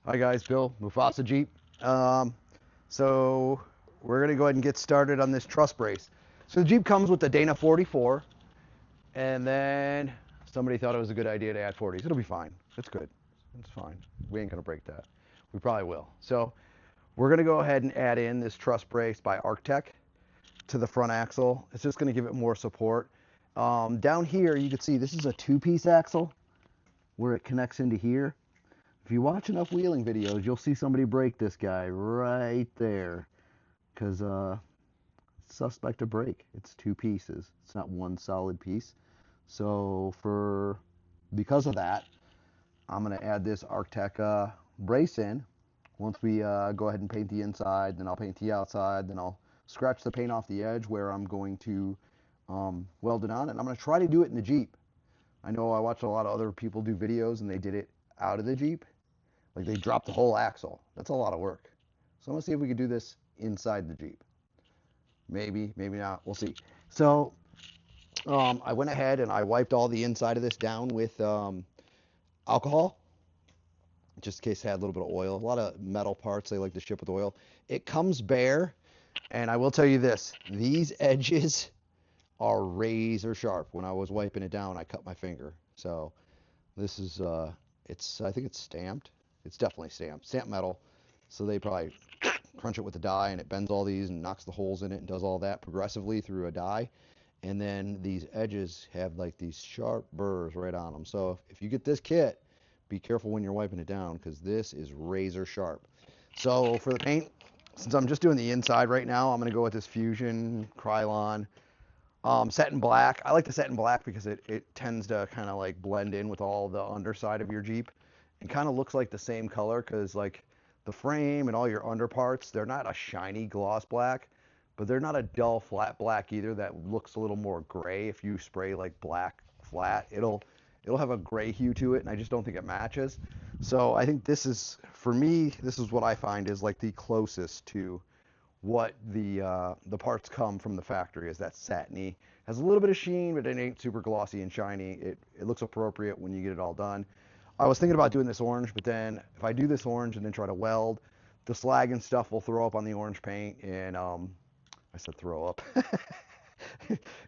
Hi guys, Bill, Mufasajeep. So we're gonna go ahead and get started on this truss brace. So the Jeep comes with the Dana 44, and then somebody thought it was a good idea to add 40s. It'll be fine. It's good. It's fine. We ain't gonna break that. We probably will. So we're gonna go ahead and add in this truss brace by arctec to the front axle. It's just gonna give it more support. Down here, you can see this is a two-piece axle where it connects into here. If you watch enough wheeling videos, you'll see somebody break this guy right there, because it's suspect to break. It's two pieces. It's not one solid piece. So because of that, I'm going to add this arctec brace in. Once we go ahead and paint the inside, then I'll paint the outside, then I'll scratch the paint off the edge where I'm going to weld it on, and I'm going to try to do it in the Jeep. I know I watched a lot of other people do videos and they did it out of the Jeep. Like they dropped the whole axle. That's a lot of work. So I'm gonna see if we can do this inside the Jeep. Maybe, maybe not. We'll see. So I went ahead and I wiped all the inside of this down with alcohol, just in case it had a little bit of oil. A lot of metal parts they like to ship with oil. It comes bare, and I will tell you this: these edges are razor sharp. When I was wiping it down, I cut my finger. So this is I think it's stamped. It's definitely stamped metal. So they probably crunch it with a die and it bends all these and knocks the holes in it and does all that progressively through a die. And then these edges have like these sharp burrs right on them. So if you get this kit, be careful when you're wiping it down because this is razor sharp. So for the paint, since I'm just doing the inside right now, I'm going to go with this Fusion Krylon satin black. I like the satin black because it tends to kind of like blend in with all the underside of your Jeep. It kind of looks like the same color because like the frame and all your underparts, they're not a shiny gloss black, but they're not a dull flat black either that looks a little more gray. If you spray like black flat, it'll have a gray hue to it, and I just don't think it matches. So I think this is, for me, this is what I find is like the closest to what the parts come from the factory, is that satiny. Has a little bit of sheen, but it ain't super glossy and shiny. It looks appropriate when you get it all done. I was thinking about doing this orange, but then if I do this orange and then try to weld, the slag and stuff will throw up on the orange paint, and I said throw up.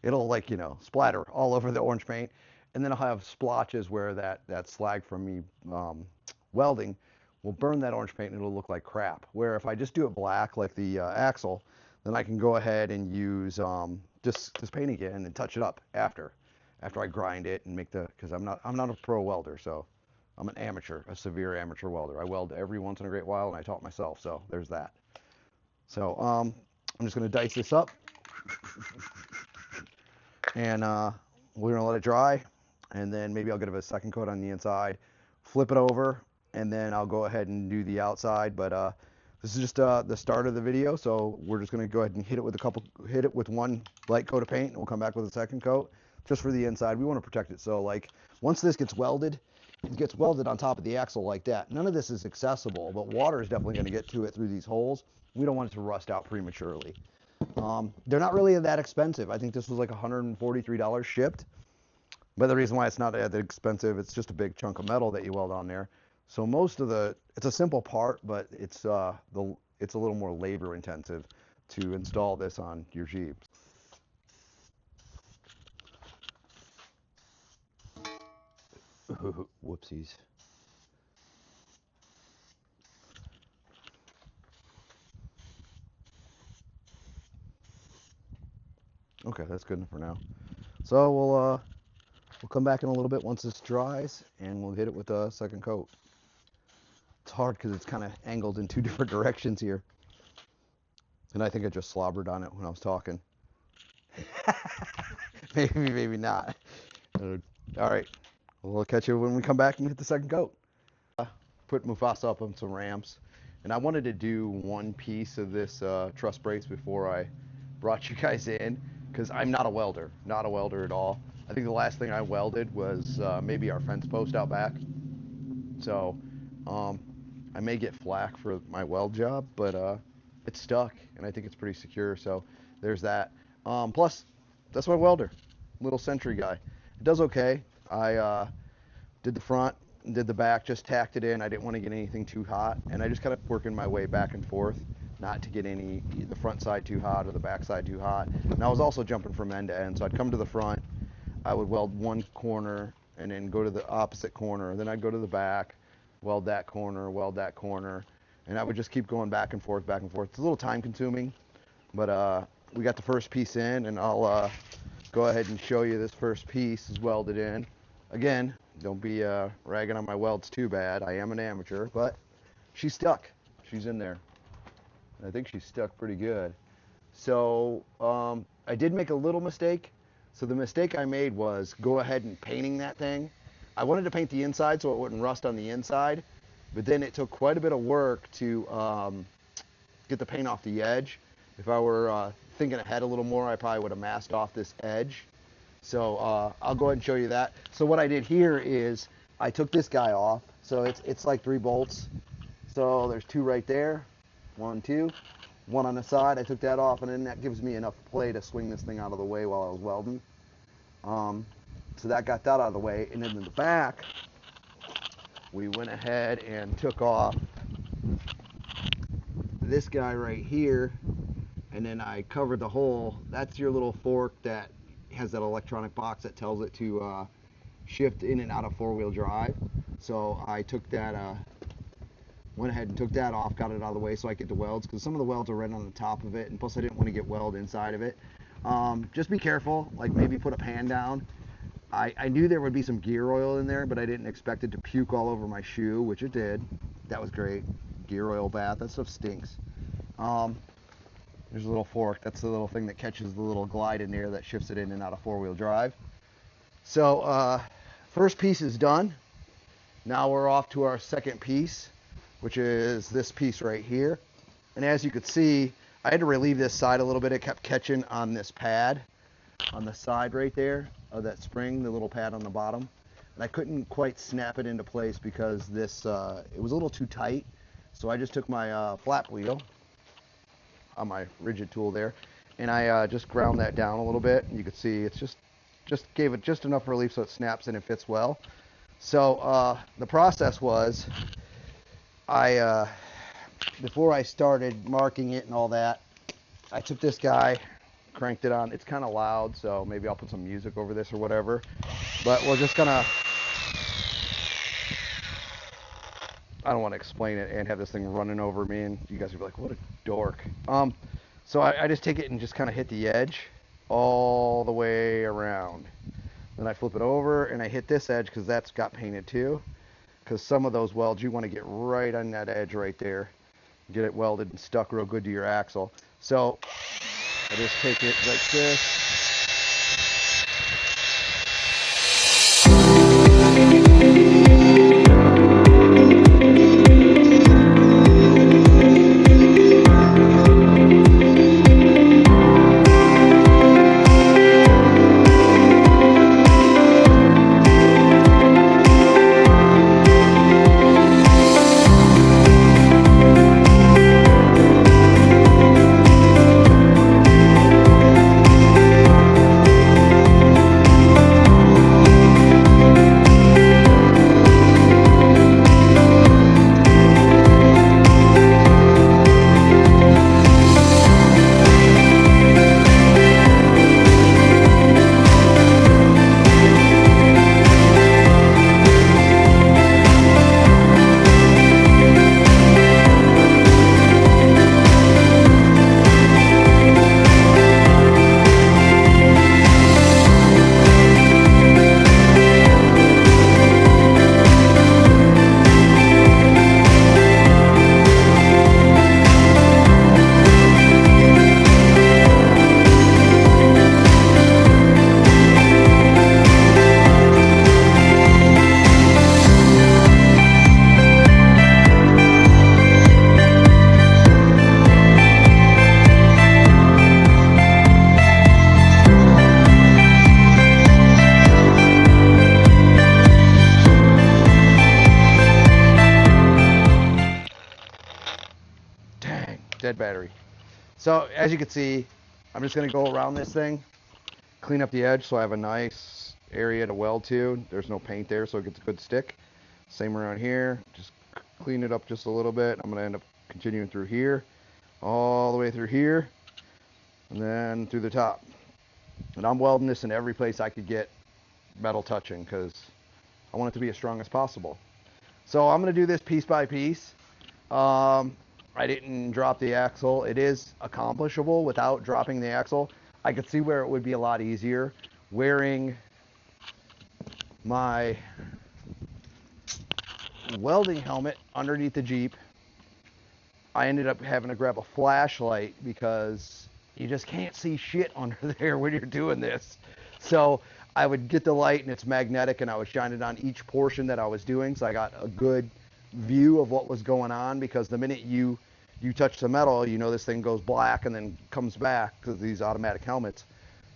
It'll like, splatter all over the orange paint, and then I'll have splotches where that slag from me welding will burn that orange paint and it'll look like crap. Where if I just do it black like the axle, then I can go ahead and use just this paint again and touch it up after I grind it and make because I'm not a pro welder, so I'm an amateur, a severe amateur welder. I weld every once in a great while and I taught myself, so there's that. So I'm just gonna dice this up and we're gonna let it dry, and then maybe I'll give it a second coat on the inside, flip it over, and then I'll go ahead and do the outside. But this is just the start of the video, so we're just gonna go ahead and hit it with one light coat of paint, and we'll come back with a second coat just for the inside. We want to protect it, so like once this gets welded, it gets welded on top of the axle like that. None of this is accessible, but water is definitely going to get to it through these holes. We don't want it to rust out prematurely. They're not really that expensive. I think this was like $143 shipped. But the reason why it's not that expensive, it's just a big chunk of metal that you weld on there. So it's a simple part, but it's a little more labor intensive to install this on your Jeep. Whoopsies. Okay, that's good enough for now. So we'll come back in a little bit once this dries, and we'll hit it with a second coat. It's hard because it's kind of angled in two different directions here. And I think I just slobbered on it when I was talking. Maybe not. All right. We'll catch you when we come back and hit the second coat. Put Mufasa up on some ramps. And I wanted to do one piece of this truss brace before I brought you guys in, because I'm not a welder. Not a welder at all. I think the last thing I welded was maybe our fence post out back. So I may get flack for my weld job, but it's stuck, and I think it's pretty secure. So there's that. Plus, that's my welder, little Sentry guy. It does okay. I did the front, did the back, just tacked it in. I didn't want to get anything too hot, and I just kind of working my way back and forth, not to get the front side too hot or the back side too hot. And I was also jumping from end to end, so I'd come to the front, I would weld one corner, and then go to the opposite corner. Then I'd go to the back, weld that corner, and I would just keep going back and forth, back and forth. It's a little time consuming, but we got the first piece in, and I'll go ahead and show you this first piece is welded in. Again, don't be ragging on my welds too bad. I am an amateur, but she's stuck. She's in there. I think she's stuck pretty good. So I did make a little mistake. So the mistake I made was go ahead and painting that thing. I wanted to paint the inside so it wouldn't rust on the inside, but then it took quite a bit of work to get the paint off the edge. If I were thinking ahead a little more, I probably would have masked off this edge. So I'll go ahead and show you that. So what I did here is I took this guy off. So it's like 3 bolts. So there's 2 right there, 1, 2, 1 on the side. I took that off, and then that gives me enough play to swing this thing out of the way while I was welding. So that got that out of the way. And then in the back, we went ahead and took off this guy right here, and then I covered the hole. That's your little fork that has that electronic box that tells it to shift in and out of 4-wheel drive. So I took that, went ahead and took that off, got it out of the way so I get the welds, because some of the welds are right on the top of it, and plus I didn't want to get weld inside of it. Just be careful, like maybe put a pan down. I knew there would be some gear oil in there, but I didn't expect it to puke all over my shoe, which it did. That was great. Gear oil bath, that stuff stinks. There's a little fork. That's the little thing that catches the little glide in there that shifts it in and out of 4-wheel drive. So first piece is done. Now we're off to our second piece, which is this piece right here. And as you could see, I had to relieve this side a little bit. It kept catching on this pad on the side right there of that spring, the little pad on the bottom. And I couldn't quite snap it into place because this it was a little too tight. So I just took my flap wheel on my rigid tool there, and I just ground that down a little bit. And you can see it's just gave it just enough relief so it snaps in and fits well. So the process was, before I started marking it and all that, I took this guy, cranked it on. It's kind of loud, so maybe I'll put some music over this or whatever. But we're just gonna, I don't want to explain it and have this thing running over me, and you guys will be like, what a dork. So I just take it and just kind of hit the edge all the way around. Then I flip it over and I hit this edge because that's got painted too. Because some of those welds, you want to get right on that edge right there. Get it welded and stuck real good to your axle. So I just take it like this. Dead battery. So as you can see, I'm just going to go around this thing, clean up the edge so I have a nice area to weld to. There's no paint there, so it gets a good stick. Same around here. Just clean it up just a little bit. I'm going to end up continuing through here, all the way through here, and then through the top. And I'm welding this in every place I could get metal touching because I want it to be as strong as possible. So I'm going to do this piece by piece. I didn't drop the axle. It is accomplishable without dropping the axle. I could see where it would be a lot easier wearing my welding helmet underneath the Jeep. I ended up having to grab a flashlight because you just can't see shit under there when you're doing this. So I would get the light, and it's magnetic, and I would shine it on each portion that I was doing, so I got a good view of what was going on, because the minute you touch the metal, you know this thing goes black and then comes back because of these automatic helmets.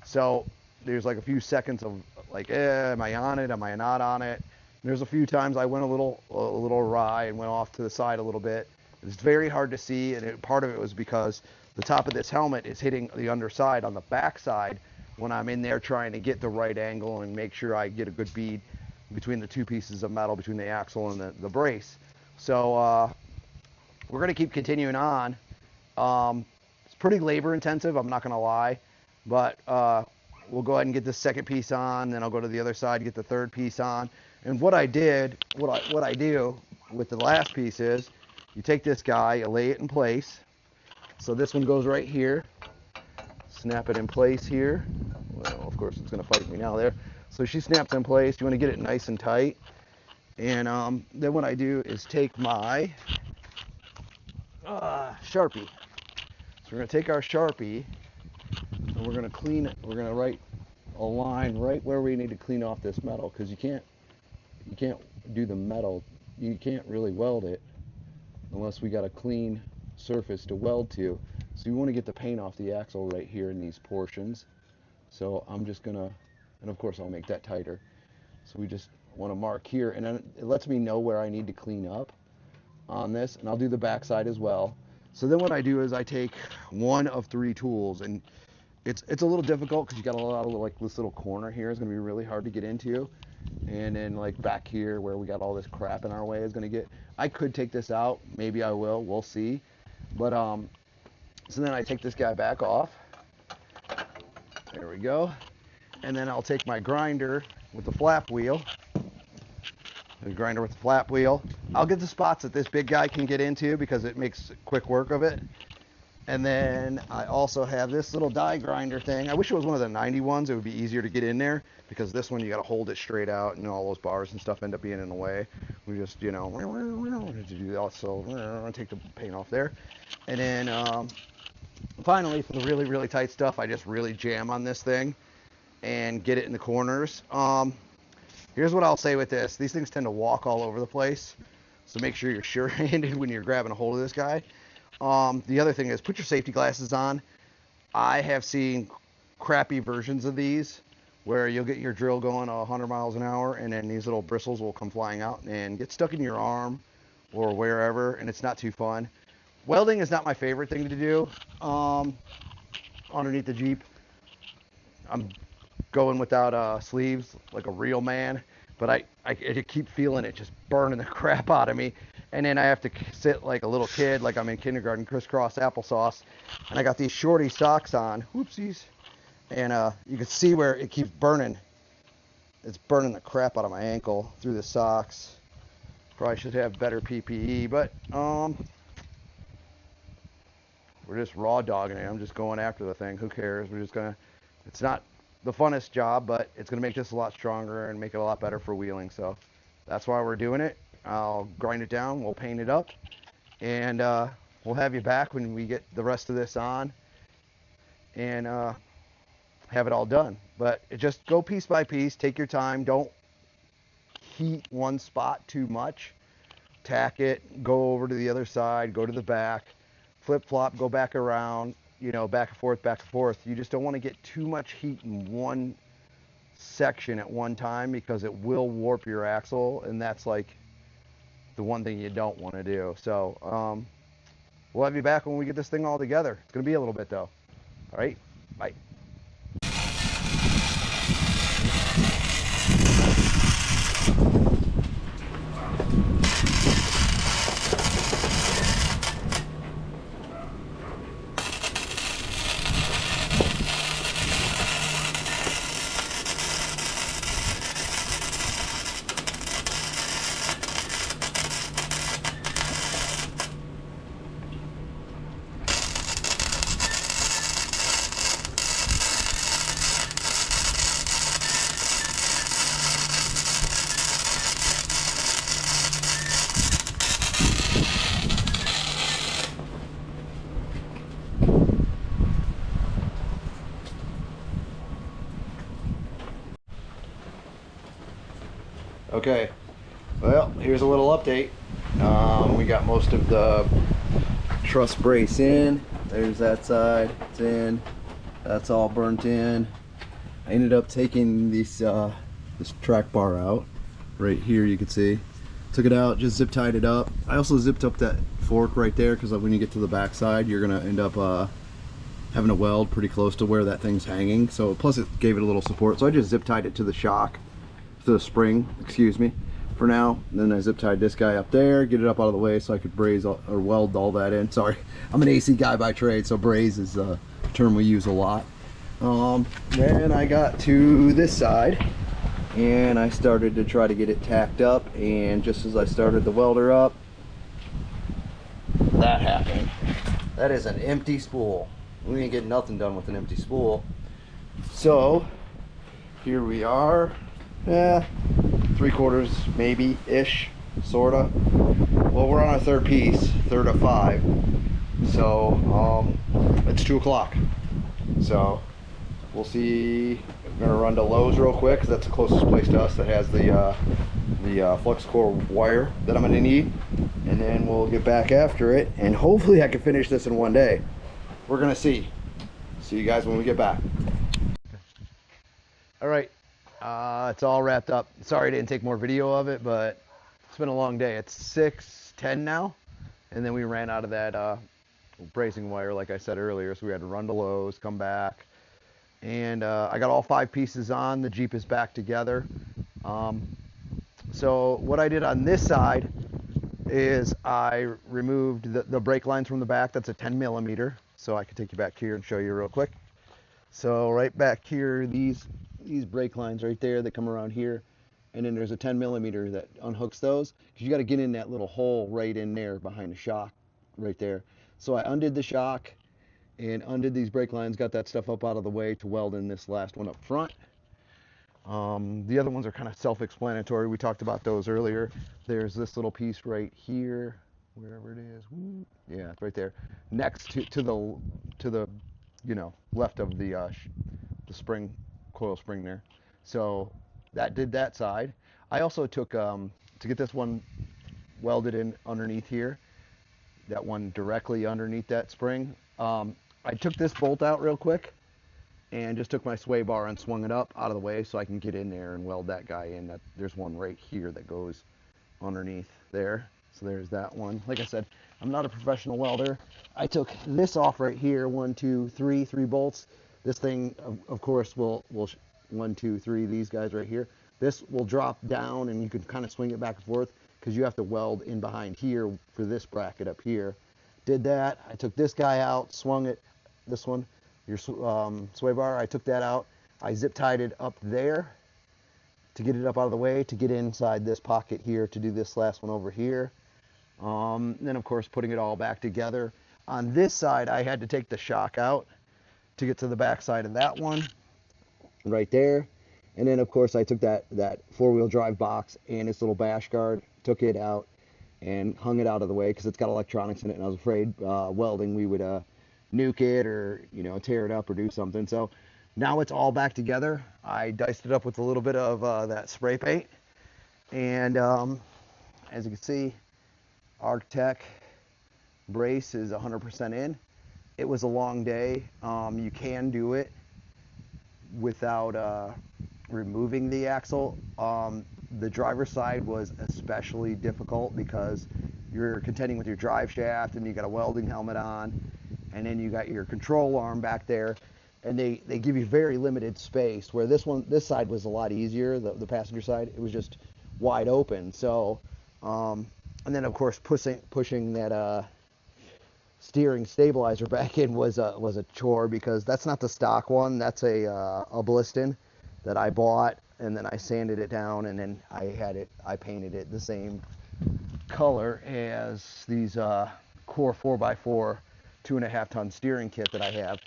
So there's like a few seconds of like, am I on it? Am I not on it? And there's a few times I went a little awry and went off to the side a little bit. It's very hard to see, and part of it was because the top of this helmet is hitting the underside on the back side when I'm in there trying to get the right angle and make sure I get a good bead between the two pieces of metal, between the axle and the brace. So we're going to keep continuing on. It's pretty labor intensive, I'm not going to lie, but we'll go ahead and get this second piece on, then I'll go to the other side, get the third piece on. And what I do with the last piece is, you take this guy, you lay it in place. So this one goes right here. Snap it in place here. Well, of course it's going to fight me now there. So she snaps in place. You want to get it nice and tight. And then what I do is take my Sharpie. So we're going to take our Sharpie and we're going to clean it. We're going to write a line right where we need to clean off this metal, because you can't do the metal. You can't really weld it unless we got a clean surface to weld to. So you want to get the paint off the axle right here in these portions. So I'm just gonna, and of course I'll make that tighter. So we just want to mark here, and then it lets me know where I need to clean up on this, and I'll do the back side as well. So then what I do is I take one of three tools, and it's a little difficult because you got a lot of like this little corner here is going to be really hard to get into, and then like back here where we got all this crap in our way is going to get. I could take this out, maybe I will, we'll see. But so then I take this guy back off. There we go. And then I'll take my grinder with the flap wheel. The grinder with the flap wheel. I'll get the spots that this big guy can get into because it makes quick work of it. And then I also have this little die grinder thing. I wish it was one of the 90 ones. It would be easier to get in there, because this one you got to hold it straight out, and all those bars and stuff end up being in the way. We just, to do that. So take the paint off there. And then finally, for the really, really tight stuff, I just really jam on this thing and get it in the corners. Here's what I'll say with this. These things tend to walk all over the place, so make sure you're sure-handed when you're grabbing a hold of this guy. The other thing is, put your safety glasses on. I have seen crappy versions of these where you'll get your drill going 100 miles an hour, and then these little bristles will come flying out and get stuck in your arm or wherever, and it's not too fun. Welding is not my favorite thing to do underneath the Jeep. I'm going without sleeves like a real man, but I keep feeling it just burning the crap out of me. And then I have to sit like a little kid, like I'm in kindergarten, crisscross applesauce. And I got these shorty socks on, whoopsies. And you can see where it keeps burning. It's burning the crap out of my ankle through the socks. Probably should have better PPE, but we're just raw dogging it. I'm just going after the thing. Who cares? We're just gonna, it's not the funnest job, but it's gonna make this a lot stronger and make it a lot better for wheeling. So that's why we're doing it. I'll grind it down, we'll paint it up, and we'll have you back when we get the rest of this on and have it all done. But just go piece by piece, take your time, don't heat one spot too much. Tack it, go over to the other side, go to the back, flip-flop, go back around, back and forth, back and forth. You just don't want to get too much heat in one section at one time, because it will warp your axle, and that's like the one thing you don't want to do. So we'll have you back when we get this thing all together. It's going to be a little bit though. All right, bye. Okay, well, here's a little update. We got most of the truss brace in. There's that side, it's in. That's all burnt in. I ended up taking this track bar out. Right here you can see. Took it out, just zip tied it up. I also zipped up that fork right there because when you get to the back side, you're gonna end up having a weld pretty close to where that thing's hanging. So plus it gave it a little support. So I just zip tied it to the shock, to the spring, excuse me, for now. And then I zip tied this guy up there, get it up out of the way so I could braze or weld all that in. Sorry, I'm an AC guy by trade, so braze is a term we use a lot. Then I got to this side and I started to try to get it tacked up, and just as I started the welder up, that happened. That is an empty spool. We ain't getting nothing done with an empty spool. So here we are, 3/4 maybe ish, sorta. Well, we're on our third piece, third of 5. So it's 2 o'clock. So we'll see. I'm gonna run to Lowe's real quick because that's the closest place to us that has the flux core wire that I'm gonna need, and then we'll get back after it, and hopefully I can finish this in one day. We're gonna see. See you guys when we get back. All right, it's all wrapped up. Sorry I didn't take more video of it, but it's been a long day. It's 6:10 now, and then we ran out of that bracing wire, like I said earlier, so we had to run to Lowe's, come back, and I got all 5 pieces on. The Jeep is back together. So what I did on this side is I removed the brake lines from the back. That's a 10mm, so I could take you back here and show you real quick. So right back here, these brake lines right there that come around here, and then there's a 10mm that unhooks those, because you got to get in that little hole right in there behind the shock right there. So I undid the shock and undid these brake lines, got that stuff up out of the way to weld in this last one up front. The other ones are kind of self-explanatory. We talked about those earlier. There's this little piece right here, wherever it is. Yeah, it's right there, next to the left of the spring, coil spring there. So that did that side. I also took to get this one welded in underneath here, that one directly underneath that spring. I took this bolt out real quick and just took my sway bar and swung it up out of the way so I can get in there and weld that guy in. There's one right here that goes underneath there. So there's that one. Like I said, I'm not a professional welder. I took this off right here, 1, 2, 3 bolts. This thing, of course, will 1, 2, 3, these guys right here. This will drop down and you can kind of swing it back and forth because you have to weld in behind here for this bracket up here. Did that. I took this guy out, swung it, this one, your sway bar. I took that out. I zip tied it up there to get it up out of the way, to get inside this pocket here to do this last one over here. Then of course putting it all back together. On this side I had to take the shock out to get to the back side of that one right there. And then of course I took that 4-wheel drive box and its little bash guard, took it out and hung it out of the way because it's got electronics in it, and I was afraid welding we would nuke it or tear it up or do something. So now it's all back together. I diced it up with a little bit of that spray paint, and as you can see, arctec brace is 100% in. It was a long day. You can do it without removing the axle. The driver's side was especially difficult because you're contending with your drive shaft and you got a welding helmet on, and then you got your control arm back there, and they give you very limited space, where this side was a lot easier. The passenger side, it was just wide open. So and then of course pushing that steering stabilizer back in was a chore, because that's not the stock one. That's a Bliston that I bought, and then I sanded it down, and then I painted it the same color as these Core 4x4 2.5 ton steering kit that I have.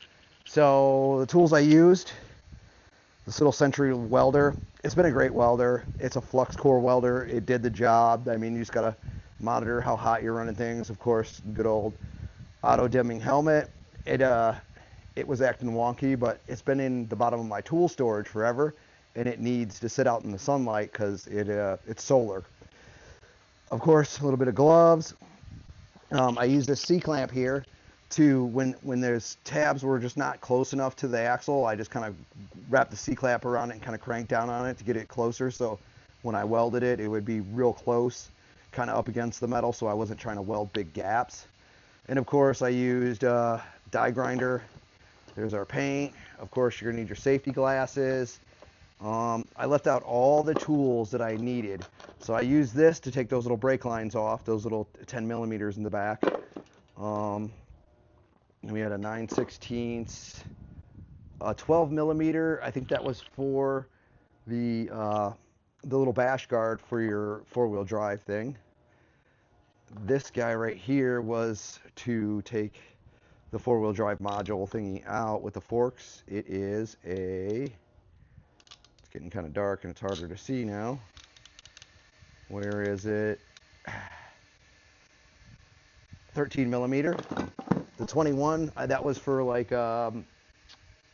So the tools I used, this little Century welder. It's been a great welder. It's a flux core welder. It did the job. I mean, you just gotta monitor how hot you're running things. Of course, good old auto dimming helmet. It was acting wonky, but it's been in the bottom of my tool storage forever, and it needs to sit out in the sunlight because it's solar. Of course, a little bit of gloves. I use this C-clamp here to, when there's tabs where we're just not close enough to the axle, I just kind of wrap the C-clamp around it and kind of crank down on it to get it closer. So when I welded it, it would be real close, kind of up against the metal, so I wasn't trying to weld big gaps. And of course, I used die grinder. There's our paint. Of course, you're gonna need your safety glasses. I left out all the tools that I needed. So I used this to take those little brake lines off, those little 10 millimeters in the back. And we had a 9/16, a 12 millimeter. I think that was for the little bash guard for your four-wheel drive thing. This guy right here was to take the four-wheel drive module thingy out with the forks. It is it's getting kind of dark and it's harder to see now. Where is it? 13 millimeter. The 21, that was for like,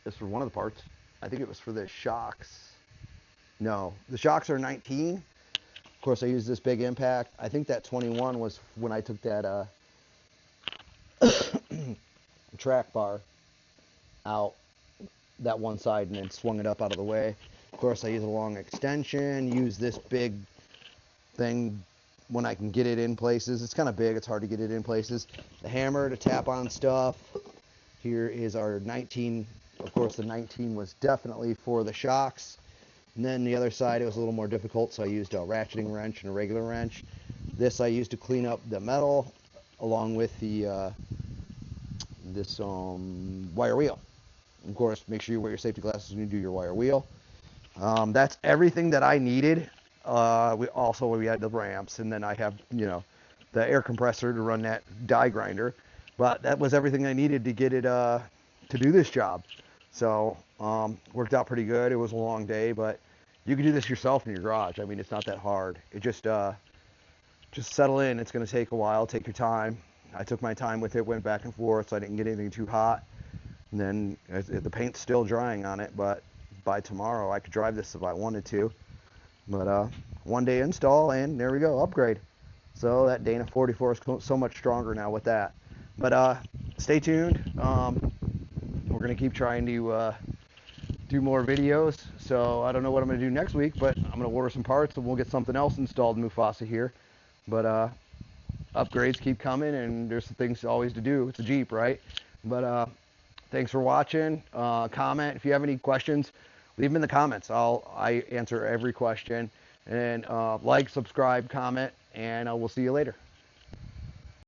it's for one of the parts. I think it was for the shocks. No, the shocks are 19. Of course, I used this big impact. I think that 21 was when I took that track bar out that one side and then swung it up out of the way. Of course, I use a long extension, use this big thing when I can get it in places. It's kind of big, it's hard to get it in places. The hammer to tap on stuff. Here is our 19. Of course, the 19 was definitely for the shocks. And then the other side, it was a little more difficult, so I used a ratcheting wrench and a regular wrench. This I used to clean up the metal, along with the this wire wheel. Of course, make sure you wear your safety glasses when you do your wire wheel. That's everything that I needed. We had the ramps, and then I have, the air compressor to run that die grinder. But that was everything I needed to get it to do this job. So worked out pretty good. It was a long day, but you can do this yourself in your garage. I mean, it's not that hard. It just settle in. It's going to take a while. Take your time. I took my time with it, went back and forth, so I didn't get anything too hot. And then the paint's still drying on it, but by tomorrow I could drive this if I wanted to. But one day install, and there we go, upgrade. So that Dana 44 is so much stronger now with that. But stay tuned. We're going to keep trying to do more videos. So I don't know what I'm going to do next week, but I'm going to order some parts and we'll get something else installed in Mufasa here. But upgrades keep coming, and there's some things always to do. It's a Jeep, right? But thanks for watching. Comment if you have any questions. Leave them in the comments. I answer every question. And like, subscribe, comment, and we'll see you later.